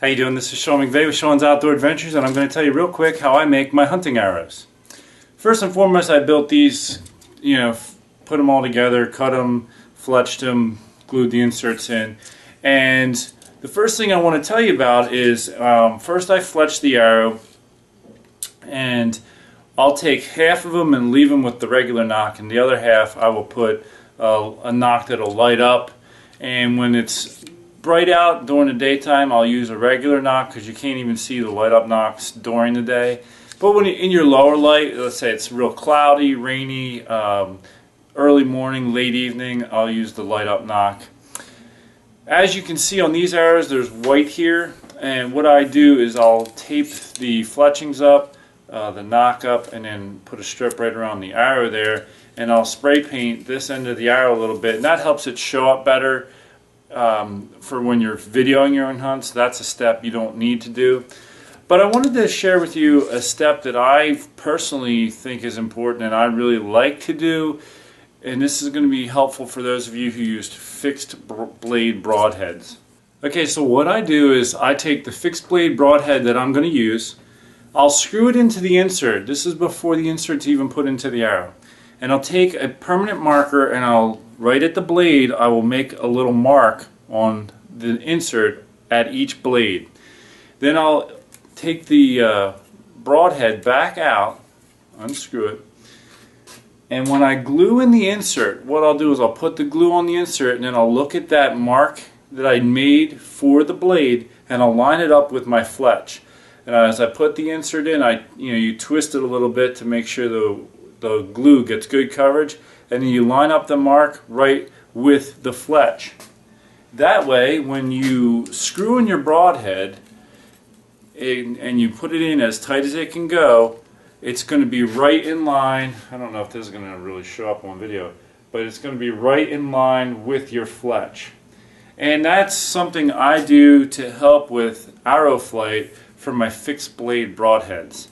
How you doing? This is Sean McVeigh with Sean's Outdoor Adventures, and I'm going to tell you real quick how I make my hunting arrows. First and foremost, I built these, put them all together, cut them, fletched them, glued the inserts in. And the first thing I want to tell you about is, first I fletch the arrow, and I'll take half of them and leave them with the regular nock, and the other half I will put a nock that'll light up. And when it's bright out during the daytime, I'll use a regular nock because you can't even see the light up nocks during the day. But when in your lower light, let's say it's real cloudy, rainy, early morning, late evening, I'll use the light up nock. As you can see on these arrows, there's white here, and what I do is I'll tape the fletchings up, the nock up, and then put a strip right around the arrow there, and I'll spray paint this end of the arrow a little bit, and that helps it show up better. For when you're videoing your own hunts. That's a step you don't need to do. But I wanted to share with you a step that I personally think is important and I really like to do, and this is going to be helpful for those of you who used fixed blade broadheads. Okay, so what I do is I take the fixed blade broadhead that I'm going to use, I'll screw it into the insert. This is before the insert's even put into the arrow. And I'll take a permanent marker and I'll, right at the blade, I will make a little mark on the insert at each blade. Then I'll take the broadhead back out, unscrew it, and when I glue in the insert, what I'll do is I'll put the glue on the insert and then I'll look at that mark that I made for the blade and I'll line it up with my fletch. And as I put the insert in, you twist it a little bit to make sure the glue gets good coverage, and then you line up the mark right with the fletch. That way, when you screw in your broadhead and you put it in as tight as it can go, it's going to be right in line. I don't know if this is going to really show up on video, but it's going to be right in line with your fletch. And that's something I do to help with arrow flight for my fixed blade broadheads.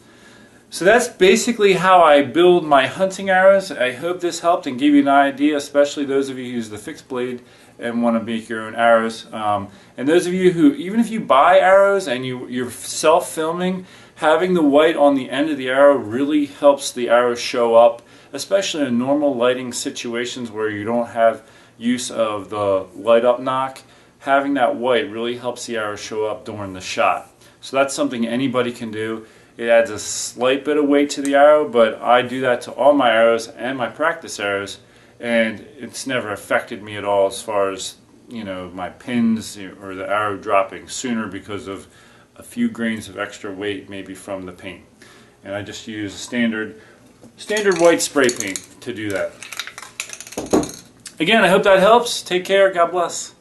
So that's basically how I build my hunting arrows. I hope this helped and gave you an idea, especially those of you who use the fixed blade and want to make your own arrows. And those of you who, even if you buy arrows and you're self-filming, having the white on the end of the arrow really helps the arrow show up, especially in normal lighting situations where you don't have use of the light up nock. Having that white really helps the arrow show up during the shot. So that's something anybody can do. It adds a slight bit of weight to the arrow, but I do that to all my arrows and my practice arrows, and it's never affected me at all as far as my pins or the arrow dropping sooner because of a few grains of extra weight maybe from the paint. And I just use standard white spray paint to do that. Again, I hope that helps. Take care. God bless.